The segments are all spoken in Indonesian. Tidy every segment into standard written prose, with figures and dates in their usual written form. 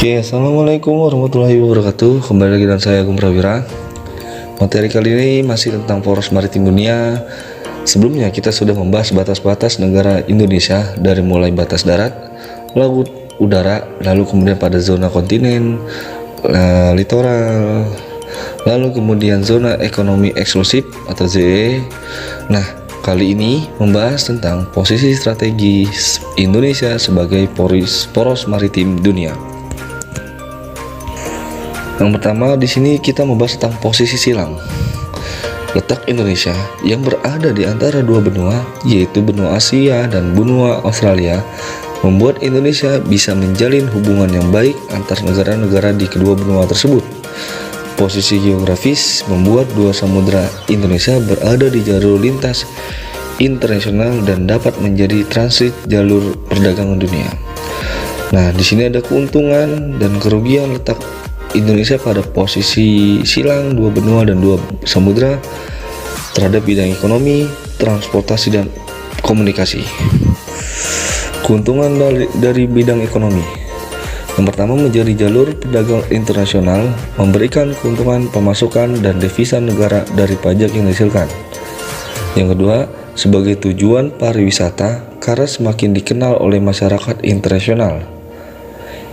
Oke, assalamualaikum warahmatullahi wabarakatuh. Kembali lagi dengan saya Agung Prawira. Materi kali ini masih tentang poros maritim dunia. Sebelumnya kita sudah membahas batas-batas negara Indonesia dari mulai batas darat, laut, udara, lalu kemudian pada zona kontinen, litoral, lalu kemudian zona ekonomi eksklusif atau ZEE. Nah, kali ini membahas tentang posisi strategis Indonesia sebagai poros maritim dunia. Yang pertama di sini kita membahas tentang posisi silang. Letak Indonesia yang berada di antara dua benua, yaitu benua Asia dan benua Australia, membuat Indonesia bisa menjalin hubungan yang baik antar negara-negara di kedua benua tersebut. Posisi geografis membuat dua samudra Indonesia berada di jalur lintas internasional dan dapat menjadi transit jalur perdagangan dunia. Nah, di sini ada keuntungan dan kerugian letak Indonesia pada posisi silang dua benua dan dua samudra terhadap bidang ekonomi, transportasi, dan komunikasi. Keuntungan dari bidang ekonomi. Yang pertama, menjadi jalur perdagangan internasional, memberikan keuntungan pemasukan dan devisa negara dari pajak yang dihasilkan. Yang kedua, sebagai tujuan pariwisata karena semakin dikenal oleh masyarakat internasional.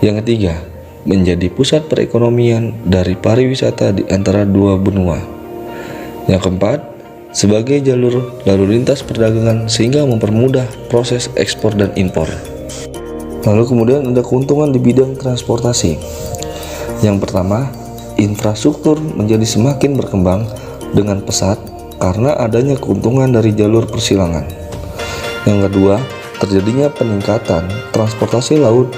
Yang ketiga, menjadi pusat perekonomian dari pariwisata di antara dua benua. Yang keempat, sebagai jalur lalu lintas perdagangan sehingga mempermudah proses ekspor dan impor. Lalu kemudian ada keuntungan di bidang transportasi. Yang pertama, infrastruktur menjadi semakin berkembang dengan pesat karena adanya keuntungan dari jalur persilangan. Yang kedua, terjadinya peningkatan transportasi laut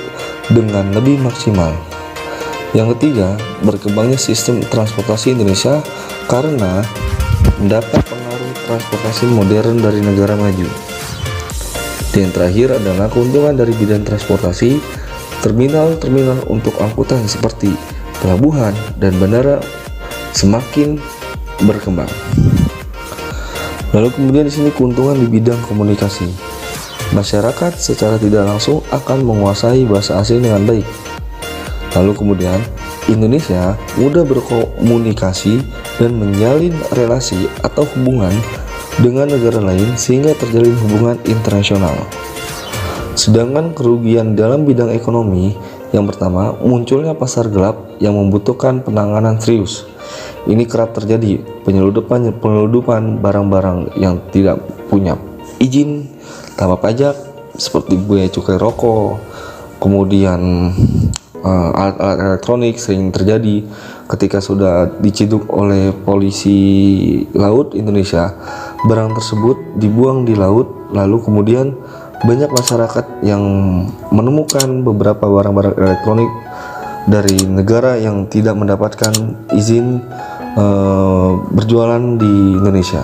dengan lebih maksimal. Yang ketiga, berkembangnya sistem transportasi Indonesia karena mendapat pengaruh transportasi modern dari negara maju. Dan terakhir adalah keuntungan dari bidang transportasi, terminal-terminal untuk angkutan seperti pelabuhan dan bandara semakin berkembang. Lalu kemudian di sini keuntungan di bidang komunikasi. Masyarakat secara tidak langsung akan menguasai bahasa asing dengan baik. Lalu kemudian Indonesia mudah berkomunikasi dan menjalin relasi atau hubungan dengan negara lain sehingga terjalin hubungan internasional. Sedangkan kerugian dalam bidang ekonomi, yang pertama, munculnya pasar gelap yang membutuhkan penanganan serius. Ini kerap terjadi penyeludupan barang-barang yang tidak punya izin tanpa pajak seperti bea cukai rokok, kemudian alat-alat elektronik sering terjadi ketika sudah diciduk oleh polisi laut Indonesia. Barang tersebut dibuang di laut, lalu kemudian banyak masyarakat yang menemukan beberapa barang-barang elektronik dari negara yang tidak mendapatkan izin berjualan di Indonesia.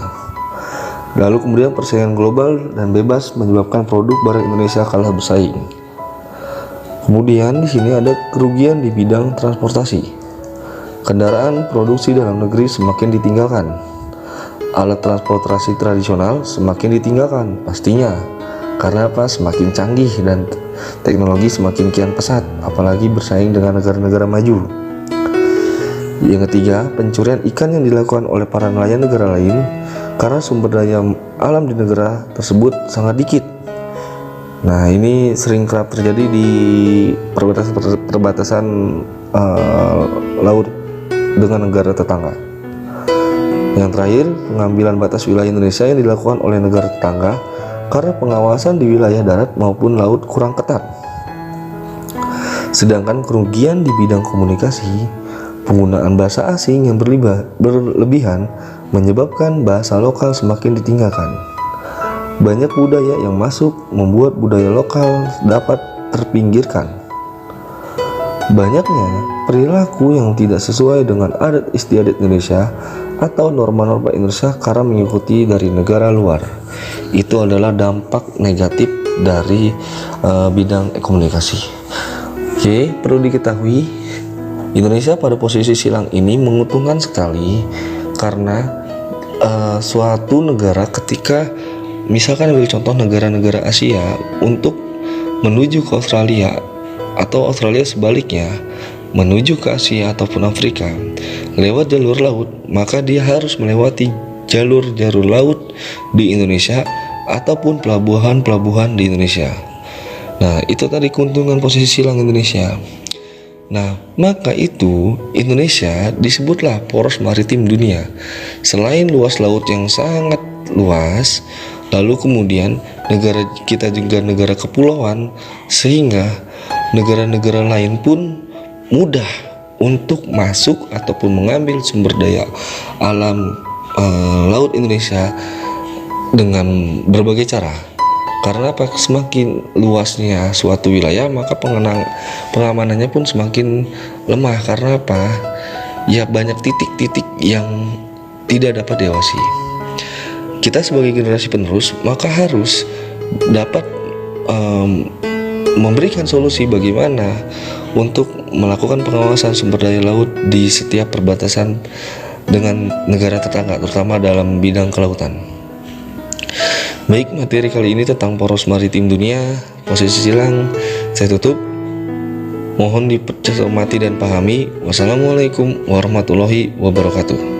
Lalu kemudian persaingan global dan bebas menyebabkan produk barang Indonesia kalah bersaing. Kemudian di sini ada kerugian di bidang transportasi. Kendaraan produksi dalam negeri semakin ditinggalkan. Alat transportasi tradisional semakin ditinggalkan, pastinya. Karena apa? Semakin canggih dan teknologi semakin kian pesat, apalagi bersaing dengan negara-negara maju. Yang ketiga, pencurian ikan yang dilakukan oleh para nelayan negara lain karena sumber daya alam di negara tersebut sangat dikit. Nah, ini sering kerap terjadi di perbatasan laut dengan negara tetangga. Yang terakhir, pengambilan batas wilayah Indonesia yang dilakukan oleh negara tetangga karena pengawasan di wilayah darat maupun laut kurang ketat. Sedangkan kerugian di bidang komunikasi, penggunaan bahasa asing yang berlebihan menyebabkan bahasa lokal semakin ditinggalkan. Banyak budaya yang masuk membuat budaya lokal dapat terpinggirkan. Banyaknya perilaku yang tidak sesuai dengan adat istiadat Indonesia atau norma-norma Indonesia karena mengikuti dari negara luar. Itu adalah dampak negatif dari bidang komunikasi. Oke, perlu diketahui Indonesia pada posisi silang ini menguntungkan sekali karena suatu negara ketika misalkan ambil contoh negara-negara Asia untuk menuju ke Australia atau Australia sebaliknya menuju ke Asia ataupun Afrika lewat jalur laut, maka dia harus melewati jalur-jalur laut di Indonesia ataupun pelabuhan-pelabuhan di Indonesia. Nah, itu tadi keuntungan posisi silang Indonesia. Nah, maka itu Indonesia disebutlah poros maritim dunia. Selain luas laut yang sangat luas, lalu kemudian negara kita juga negara kepulauan, sehingga negara-negara lain pun mudah untuk masuk ataupun mengambil sumber daya alam laut Indonesia dengan berbagai cara. Karena apa? Semakin luasnya suatu wilayah, maka pengamanannya pun semakin lemah. Karena apa? Ya, banyak titik-titik yang tidak dapat diawasi. Kita sebagai generasi penerus maka harus dapat memberikan solusi bagaimana untuk melakukan pengawasan sumber daya laut di setiap perbatasan dengan negara tetangga, terutama dalam bidang kelautan. Baik, materi kali ini tentang poros maritim dunia, posisi silang, saya tutup. Mohon dicermati dan pahami. Wassalamualaikum warahmatullahi wabarakatuh.